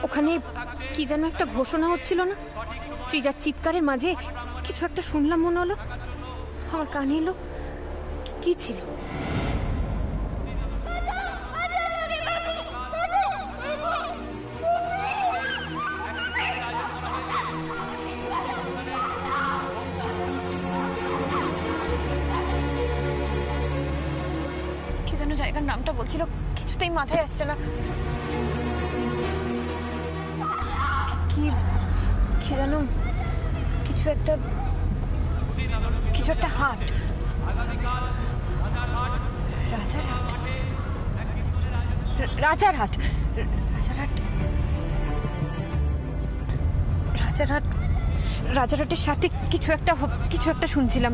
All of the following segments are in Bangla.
ওখানে কি যেন একটা ঘোষণা হচ্ছিল না? সৃজার চিৎকারের মাঝে কিছু একটা শুনলাম, মনে হলো আমার কানে এলো। কি ছিল? কি যেন জায়গার নামটা বলছিল, কিছুতেই মাথায় আসছে না। কি কি যেন কিছু একটা হাট। রাজারহাট। রাজারহাটের সাথে কিছু একটা শুনছিলাম।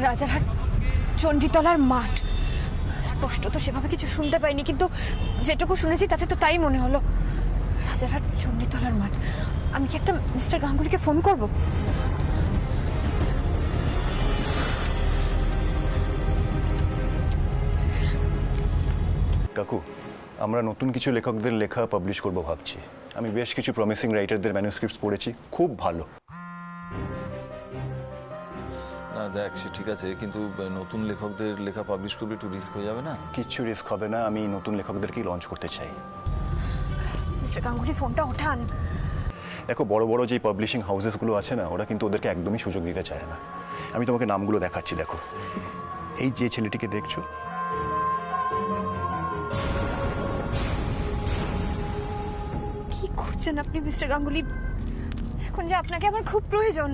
রাজারহাট চণ্ডীতলার মাঠ। স্পষ্ট তো সেভাবে কিছু শুনতে পাইনি, কিন্তু যেটুকু শুনেছি তাতে তো তাই মনে হলো। রাজারহাট চণ্ডীতলার মাঠ। আমি কি একটা মিস্টার গাঙ্গুলিকে ফোন করব? কাকু, আমরা নতুন কিছু লেখকদের লেখা পাবলিশ করব ভাবছি। আমি বেশ কিছু প্রমিসিং রাইটারদের ম্যানুস্ক্রিপ্টস পড়েছি, খুব ভালো। না দেখ, সে ঠিক আছে, কিন্তু নতুন লেখকদের লেখা পাবলিশ করলে একটু রিস্ক হয়ে যাবে না? কিচ্ছু রিস্ক হবে না, আমি নতুন লেখকদেরকেই লঞ্চ করতে চাই। মিস্টার গাঙ্গুলি, ফোনটা ওঠান। দেখো, বড় বড় যে পাবলিশিং হাউসেসগুলো আছে না, ওরা কিন্তু ওদেরকে একদমই সুযোগ দিতে চায় না। আমি তোমাকে নামগুলো দেখাচ্ছি, দেখো। এই যে ছেলেটিকে দেখছো, কি করছেন আপনি মিস্টার গাঙ্গুলি? এখন যে আপনাকে আমার খুব প্রয়োজন।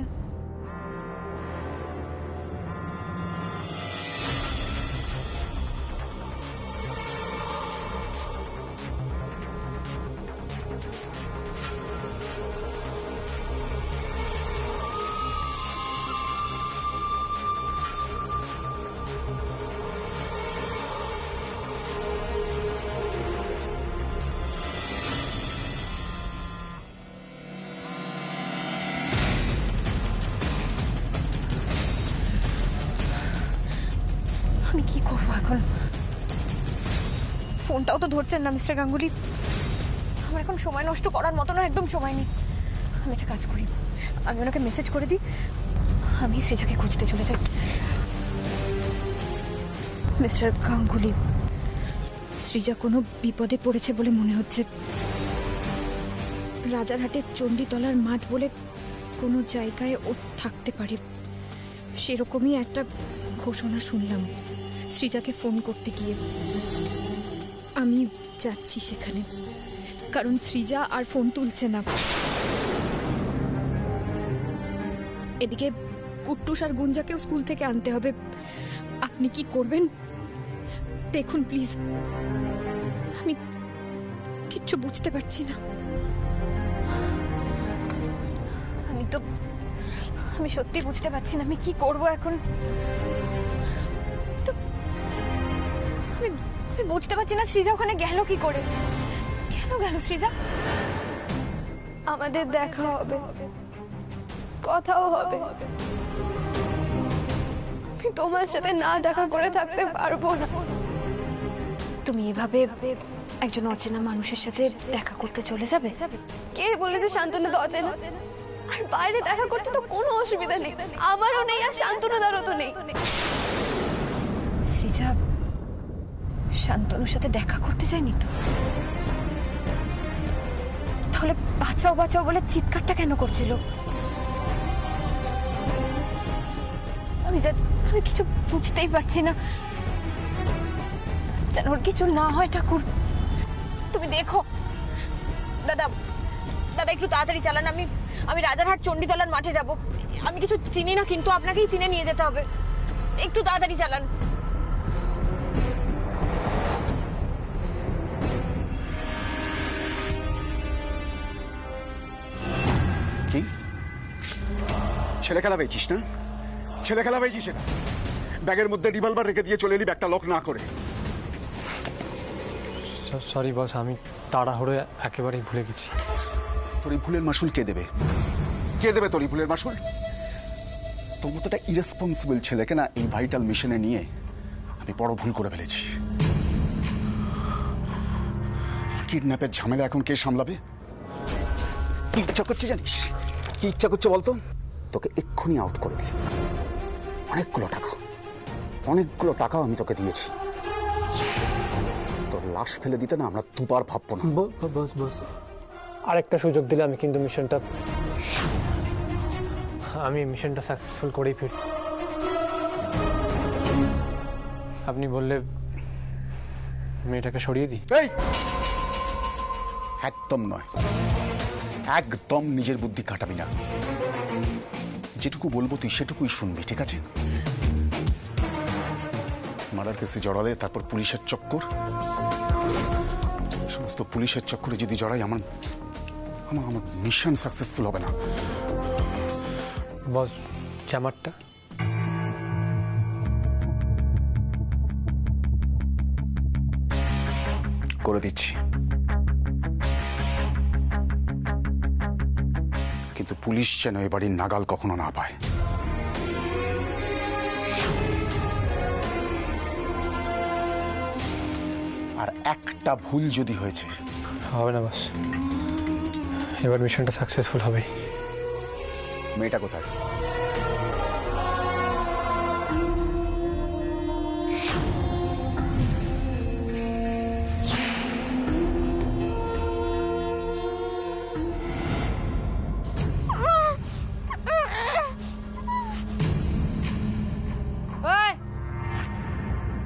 আমি কি করবো এখন? ফোনটাও তো ধরছেন না মিস্টার গাঙ্গুলি। আমার এখন সময় নষ্ট করার মতো না, একদম সময় নেই। আমি একটা কাজ করি, আমি ওনাকে মেসেজ করে দিই, আমি সৃজাকে খুঁজতে চলে যাই। মিস্টার গাঙ্গুলি, সৃজা কোনো বিপদে পড়েছে বলে মনে হচ্ছে। রাজারহাটের চণ্ডীতলার মাঠ বলে কোনো জায়গায় ও থাকতে পারে, সেরকমই একটা ঘোষণা শুনলাম সৃজাকে ফোন করতে গিয়ে। আমি যাচ্ছি সেখানে, কারণ সৃজা আর ফোন তুলছে না। এদিকে কুট্টুস আর গুঞ্জাকেও স্কুল থেকে আনতে হবে। আপনি কি করবেন দেখুন প্লিজ। আমি কিচ্ছু বুঝতে পারছি না। আমি সত্যি বুঝতে পারছি না আমি কি করব এখন। আমি বুঝতে পারছি না সৃজা ওখানে গেল কি করে। কেন গেল সৃজা? আমাদের দেখা হবে, কথাও হবে। আমি তোমার সাথে না দেখা করে থাকতে পারবো না। তুমি এভাবে একজন অচেনা মানুষের সাথে দেখা করতে চলে যাবে? কে বলেছে শান্তনু তো অচেনা? আর বাইরে দেখা করতে তো কোনো অসুবিধা নেই, আমারও নেই আর শান্তনুদারও তো নেই। সৃজা শান্তনুর সাথে দেখা করতে যায়নি তো? তাহলে বাঁচাও বাঁচাও বলে চিৎকারটা কেন করছিল? আমি কিছু বুঝতেই পারছি না। যেন ওর কিছু না হয় ঠাকুর। তুমি দেখো দাদা, একটু তাড়াতাড়ি চালান। আমি রাজারহাট চণ্ডীতলার মাঠে যাব। আমি কিছু চিনি না, কিন্তু আপনাকেই চিনে নিয়ে যেতে হবে। একটু তাড়াতাড়ি চালান। কি ছেলে খেলা পেয়েছিস না? ছেলে খেলা পেয়েছিস না? ব্যাগের মধ্যে রিভলভার রেখে দিয়ে চলে এলি ব্যাগটা লক না করে। সরি বস, আমি তাড়াহুড়ো একেবারেই ভুলে গেছি। তোর এই ভুলের মাসুল কে দেবে? কে দেবে তোর এই ভুলের মাসুল? তোর মতো একটা ইরেসপন্সিবল ছেলেকে না এই ভাইটাল মিশনে নিয়ে আমি বড় ভুল করে ফেলেছি। কিডন্যাপের ঝামেলা এখন কে সামলাবে? কি ইচ্ছা করছে জানিস? কি ইচ্ছা করছে বলতো? তোকে এক্ষুনি আউট করে দিই। অনেকগুলো টাকা আমি তোকে দিয়েছি। তোর লাশ ফেলে দিতে না আমরা দুবার ভাববো না। বস আরেকটা সুযোগ দিলে আমি কিন্তু মিশনটা সাকসেসফুল করেই ফিরব। আপনি বললে মেয়েটাকে সরিয়ে দিই? এই একদম নয়, একদম নিজের বুদ্ধি কাটাবি না। যেটুকু বলবো তুই সেটুকুই শুনবি, ঠিক আছে? মার্ডার কেসে জড়ালে তারপর পুলিশের চক্কর, সমস্ত পুলিশের চক্করে যদি জড়াই আমার মিশন সাকসেসফুল হবে না। বস জামারটা করে দিচ্ছি, কিন্তু পুলিশ যেন এ বাড়ির নাগাল কখনো না পায়। আর একটা ভুল যদি হয়েছে, হবে না বস, এবার মিশনটা সাকসেসফুল হবেই। মেয়েটা কোথায়?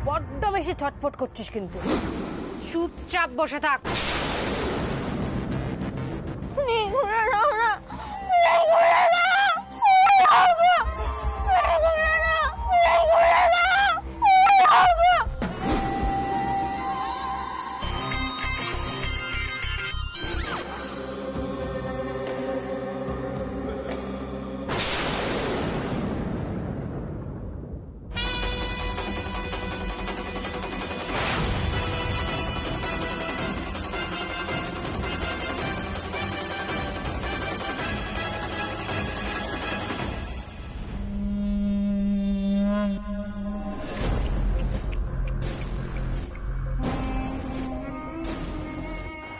বড্ড বেশি ছটফট করছিস কিন্তু। চুপচাপ বসে থাক।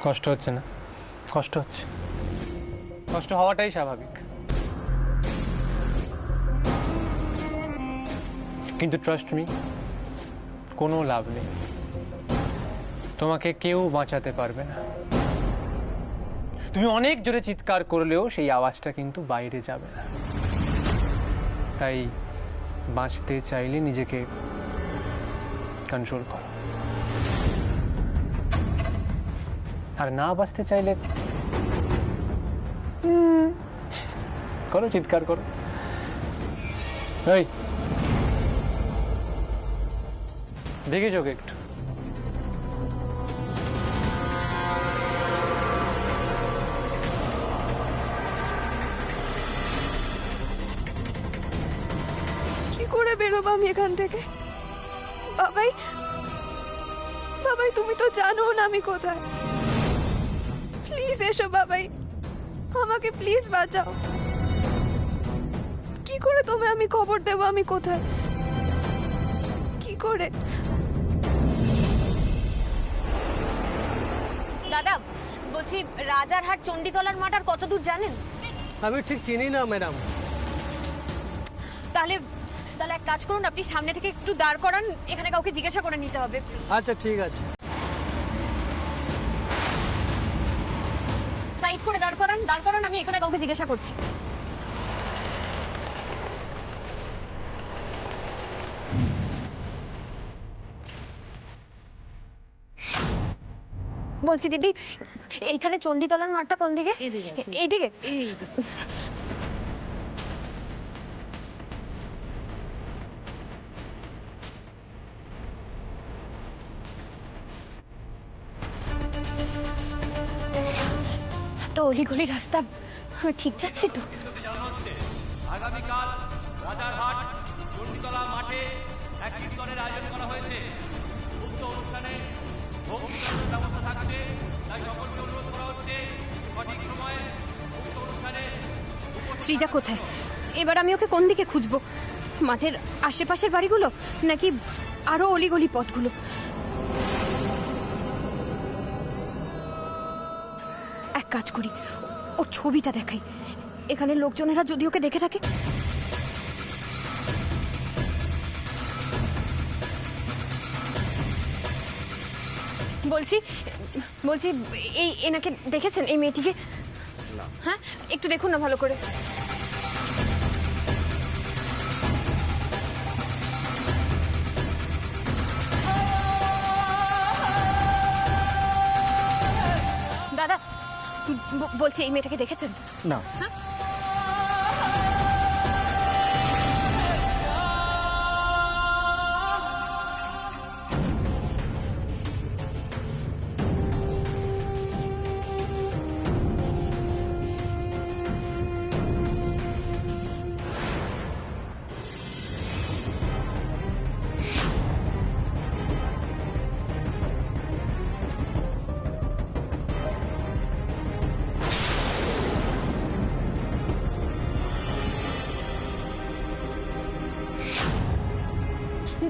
কষ্ট হচ্ছে না? কষ্ট হচ্ছে, কষ্ট হওয়াটাই স্বাভাবিক। কিন্তু ট্রাস্ট মি, কোনো লাভ নেই। তোমাকে কেউ বাঁচাতে পারবে না। তুমি অনেক জোরে চিৎকার করলেও সেই আওয়াজটা কিন্তু বাইরে যাবে না। তাই বাঁচতে চাইলে নিজেকে কন্ট্রোল করো, আর না বাঁচতে চাইলে করো, চিৎকার করো। এই দেখে চোখ একটু। কি করে বেরোবো আমি এখান থেকে? বাবাই, বাবাই তুমি তো জানো না আমি কোথায়। প্লিজ এসো বাবাই, আমাকে প্লিজ বাঁচাও। কি করে তোমায় আমি খবর দেবো আমি কোথায়? কি করে? দাদা বলছি, রাজারহাট চণ্ডীতলার মাঠ আর কত দূর জানেন? আমি ঠিক চিনি না ম্যাডাম। তাহলে এক কাজ করুন, আপনি সামনে থেকে একটু দাঁড় করান, এখানে কাউকে জিজ্ঞাসা করে নিতে হবে। আচ্ছা ঠিক আছে। সাইড করে দাঁড় করান, আমি এখানে কাউকে জিজ্ঞাসা করছি। বলছি দিদি, এইখানে চণ্ডীতলার মাঠটা কোন দিকে? এইদিকে। তো অলিগলি রাস্তা, আমি ঠিক যাচ্ছি তো? আগামীকাল রাজারহাট চণ্ডীতলা মাঠে এক কীর্তনের আয়োজন করা হয়েছে। উক্ত অনুষ্ঠানে ভোগ-বিলাসের ব্যবস্থা থাকছে, তাই সকলকে অনুরোধ করা হচ্ছে সঠিক সময়ে উক্ত অনুষ্ঠানে। সৃজা কোথায়? এবার আমি ওকে কোন দিকে খুঁজবো? মাঠের আশেপাশের বাড়িগুলো নাকি আরো অলিগলি পথগুলো। এক কাজ করি, ওর ছবিটা দেখাই, এখানে লোকজনেরা যদি ওকে দেখে থাকে। বলছি বলছি এই এনাকে দেখেছেন, এই মেয়েটিকে? হ্যাঁ, একটু দেখুন না ভালো করে। দাদা বলছি এই মেয়েটাকে দেখেছেন? না। হ্যাঁ?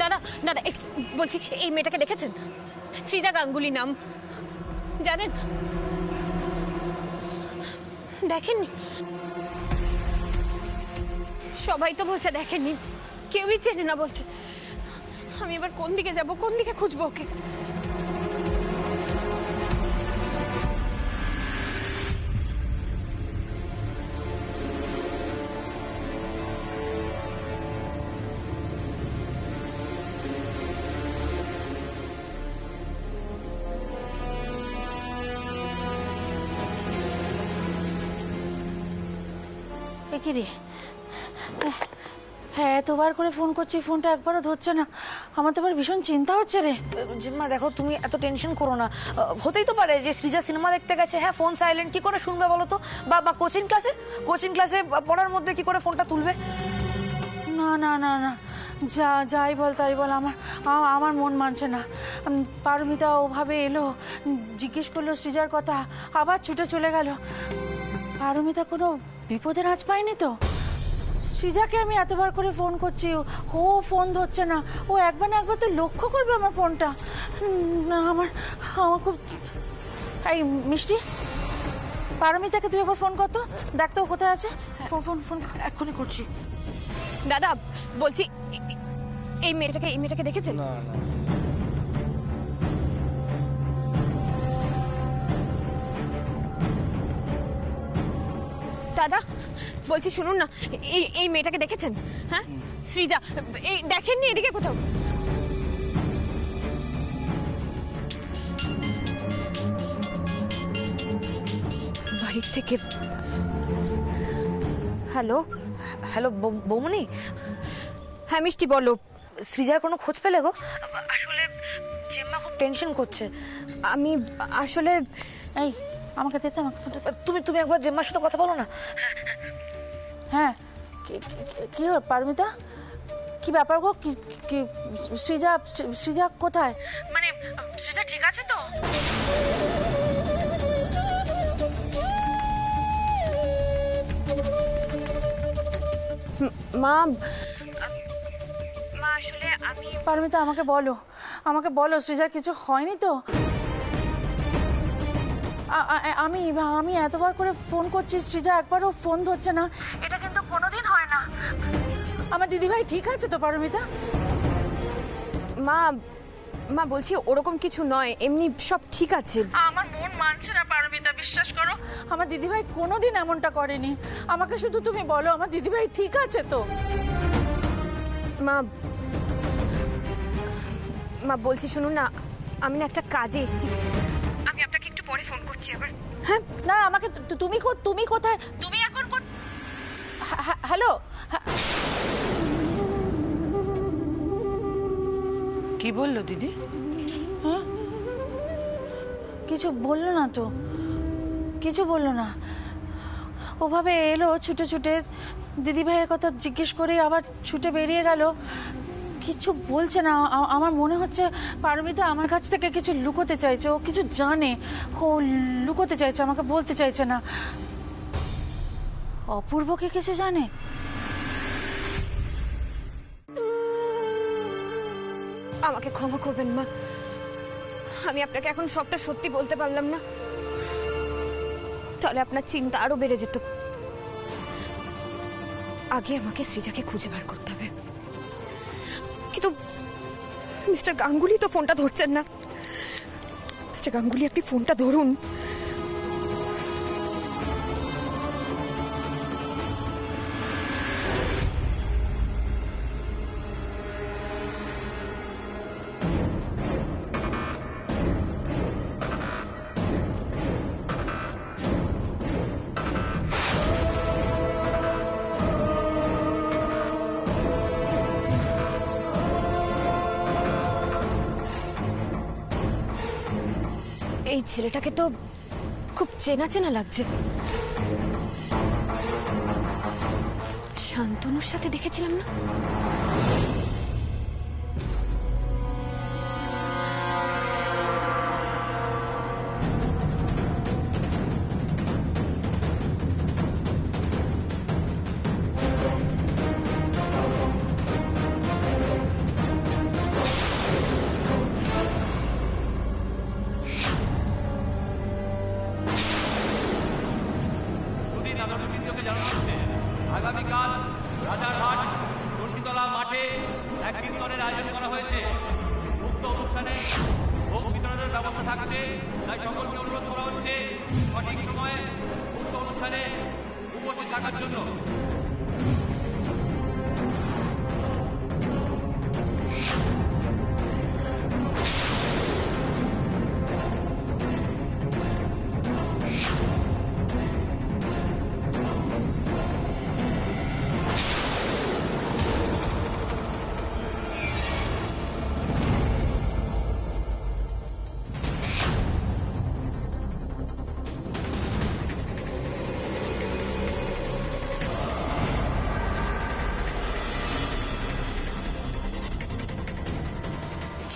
দাদা দাদা বলছি এই মেয়েটাকে দেখেছেন? সৃজা গাঙ্গুলি নাম, জানেন? দেখেননি? সবাই তো বলছে দেখেননি, কেউই চেনে না বলছে। আমি এবার কোন দিকে যাব, কোন দিকে খুঁজবো ওকে? কি রে, হ্যাঁ এতবার করে ফোন করছি, ফোনটা একবারও ধরছে না। আমার তো এবার ভীষণ চিন্তা হচ্ছে রে। জিম্মা দেখো, তুমি এত টেনশন করো না। হতেই তো পারে যে সৃজা সিনেমা দেখতে গেছে। হ্যাঁ, ফোন সাইলেন্ট কি করে শুনবে বলো তো? বা কোচিং ক্লাসে পড়ার মধ্যে কি করে ফোনটা তুলবে? না না না না, যাই বল তাই বল, আমার মন মানছে না। পারমিতা ওভাবে এলো, জিজ্ঞেস করলো সৃজার কথা, আবার ছুটে চলে গেল। পারমিতা কোনো বিপদের আঁচ পায়নি তো? সৃজাকে আমি এতবার করে ফোন করছি, ও ফোন ধরছে না। ও একবার না একবার তো লক্ষ্য করবে আমার ফোনটা। না আমার খুব। এই মিষ্টি, পারমিতাকে তুই একবার ফোন কর তো, দেখ তো ও কোথায় আছে। ফোন এক্ষুনি করছি। দাদা বলছি এই মেয়েটাকে দেখেছেন? না না। দাদা বলছি শুনুন না, এই মেয়েটাকে দেখেছেন? হ্যাঁ, সৃজা, এই দেখেননি এদিকে কোথাও? বাড়ির থেকে। হ্যালো হ্যালো, বৌমনি? হ্যাঁ মিষ্টি, বলো। সৃজার কোনো খোঁজ পেলে গো? আসলে জিম্মা খুব টেনশন করছে। আমি আসলে এই আমাকে দিতে, আমাকে ফোনটা। তুমি একবার জিম্মার সাথে কথা বলো না। হ্যাঁ, কি হল পারমিতা? কি ব্যাপার গো? কি সৃজা কোথায়? মানে সৃজা ঠিক আছে তো? মা আসলে আমি। পারমিতা আমাকে বলো সৃজার কিছু হয়নি তো? আমি এতবার করে ফোন করছি, সৃজা একবারও ফোন ধরছে না। এটা কিন্তু কোনোদিন হয় না। আমার দিদিভাই ঠিক আছে তো পারমিতা? মা বলছি ওরকম কিছু নয়, এমনি সব ঠিক আছে। আমার মন মানছে না পারমিতা, বিশ্বাস করো। আমার দিদিভাই কোনোদিন এমনটা করেনি। আমাকে শুধু তুমি বলো আমার দিদিভাই ঠিক আছে তো? মা বলছি শুনুন না, আমি না একটা কাজে এসেছি, আমি আপনাকে একটু পরে ফোন করছি আবার। হ্যাঁ না, আমাকে তুমি কোথায়? তুমি এখন হ্যালো? কি বললো দিদি? হ্যাঁ, কিছু বললো না তো, কিছু বললো না। ওভাবে এলো ছুটে দিদিভাইয়ের কথা জিজ্ঞেস করে আবার ছুটে বেরিয়ে গেল। কিছু বলছে না। আমার মনে হচ্ছে পারমিতা আমার কাছ থেকে কিছু লুকোতে চাইছে। ও কিছু জানে, ও লুকোতে চাইছে, আমাকে বলতে চাইছে না। অপূর্ব কি কিছু জানে? আমাকে ক্ষমা করবেন মা, আমি আপনাকে এখন সবটা সত্যি বলতে পারলাম না, তাহলে আপনার চিন্তা আরো বেড়ে যেত। আগে আমাকে সৃজাকে খুঁজে বার করতে হবে। কিন্তু মিস্টার গাঙ্গুলি তো ফোনটা ধরছেন না। মিস্টার গাঙ্গুলি, আপনি ফোনটা ধরুন। এই ছেলেটাকে তো খুব চেনা চেনা লাগছে। শান্তনুর সাথে দেখেছিলাম না? সুধীর নাগরিকবৃন্দকে জানানো হচ্ছে আগামীকাল রাজারহাট চণ্ডীতলা মাঠে এক কীর্তনের আয়োজন করা হয়েছে। উক্ত অনুষ্ঠানে ভোগ বিতরণের ব্যবস্থা থাকছে, তাই সকলকে অনুরোধ করা হচ্ছে সঠিক সময়ে উক্ত অনুষ্ঠানে উপস্থিত থাকার জন্য।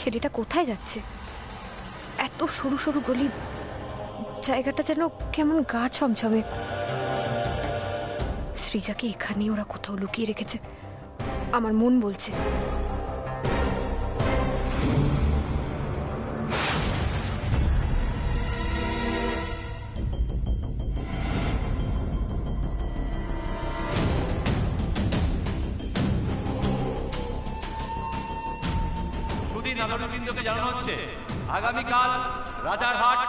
ছেলেটা কোথায় যাচ্ছে? এত সরু সরু গলি, জায়গাটা যেন কেমন গা ছমছমে। সৃজাকে এখানে ওরা কোথাও লুকিয়ে রেখেছে, আমার মন বলছে। সুধীর নাগরিকবৃন্দকে জানানো হচ্ছে আগামীকাল রাজারহাট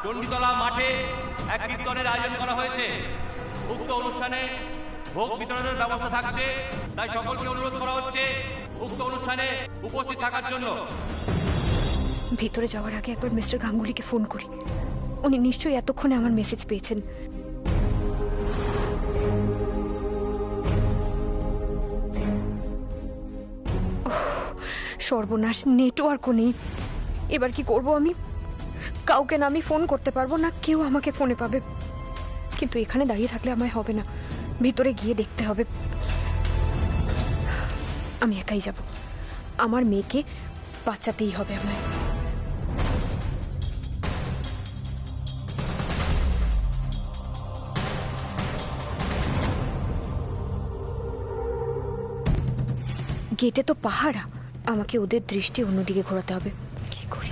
চণ্ডীতলা মাঠে এক কীর্তনের আয়োজন করা হয়েছে। উক্ত অনুষ্ঠানে ভোগ বিতরণের ব্যবস্থা থাকছে, তাই সকলকে অনুরোধ করা হচ্ছে উক্ত অনুষ্ঠানে উপস্থিত থাকার জন্য। ভিতরে যাওয়ার আগে একবার মিস্টার গাঙ্গুলিকে ফোন করি। উনি নিশ্চয়ই এতক্ষণে আমার মেসেজ পেয়েছেন। সর্বনাশ, নেটওয়ার্কও নেই। এবার কি করব আমি? কাউকে না আমি ফোন করতে পারবো না, কেউ আমাকে ফোনে পাবে। কিন্তু এখানে দাঁড়িয়ে থাকলে আমায় হবে না, ভিতরে গিয়ে দেখতে হবে। আমি একাই যাব, আমার মেয়েকে বাঁচাতেই হবে আমায়। গেটে তো পাহারা, আমাকে ওদের দৃষ্টি অন্যদিকে ঘোরাতে হবে। কি করি?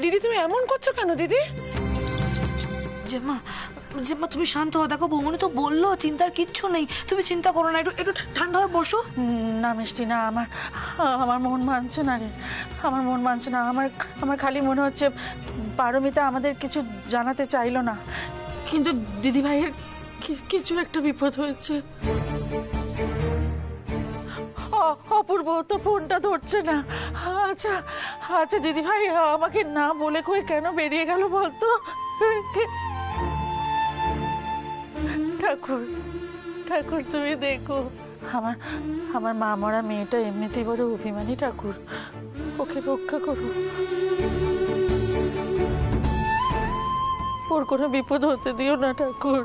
দিদি তুমি এমন করছো কেন দিদি? জেম্মা জেম্মা তুমি শান্ত হও, দেখো বৌমনি তো বললো চিন্তার কিচ্ছু নেই, তুমি চিন্তা করো না, একটু একটু ঠান্ডা হয়ে বসো। না মিষ্টি না, আমার মন মানছে না রে, আমার মন মানছে না। আমার খালি মনে হচ্ছে পারমিতা আমাদের কিছু জানাতে চাইলো না, কিন্তু দিদিভাইয়ের কিছু একটা বিপদ হয়েছে। অপূর্ব তো ফোনটা ধরছে না। আচ্ছা আচ্ছা দিদিভাই আমাকে না বলে কই কেন বেরিয়ে গেল বলতো? ঠাকুর ঠাকুর তুমি দেখো, আমার মা মরা মেয়েটা এমনিতেই বড় অভিমানী, ঠাকুর ওকে রক্ষা করো, ওর কোনো বিপদ হতে দিও না ঠাকুর,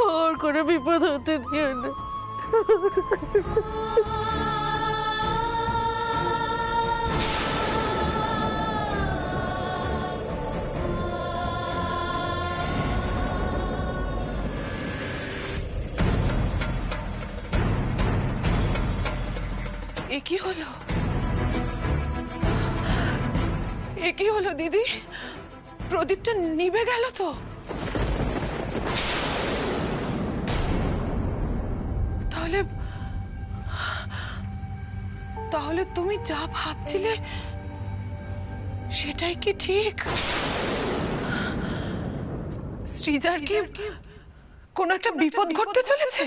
ওর কোনো বিপদ হতে দিও না। এ কি হলো, এ কি হলো দিদি? প্রদীপটা নিভে গেল তো। তাহলে তাহলে তুমি যা ভাবছিলে সেটাই কি ঠিক? সৃজার কি কোনো একটা বিপদ ঘটতে চলেছে?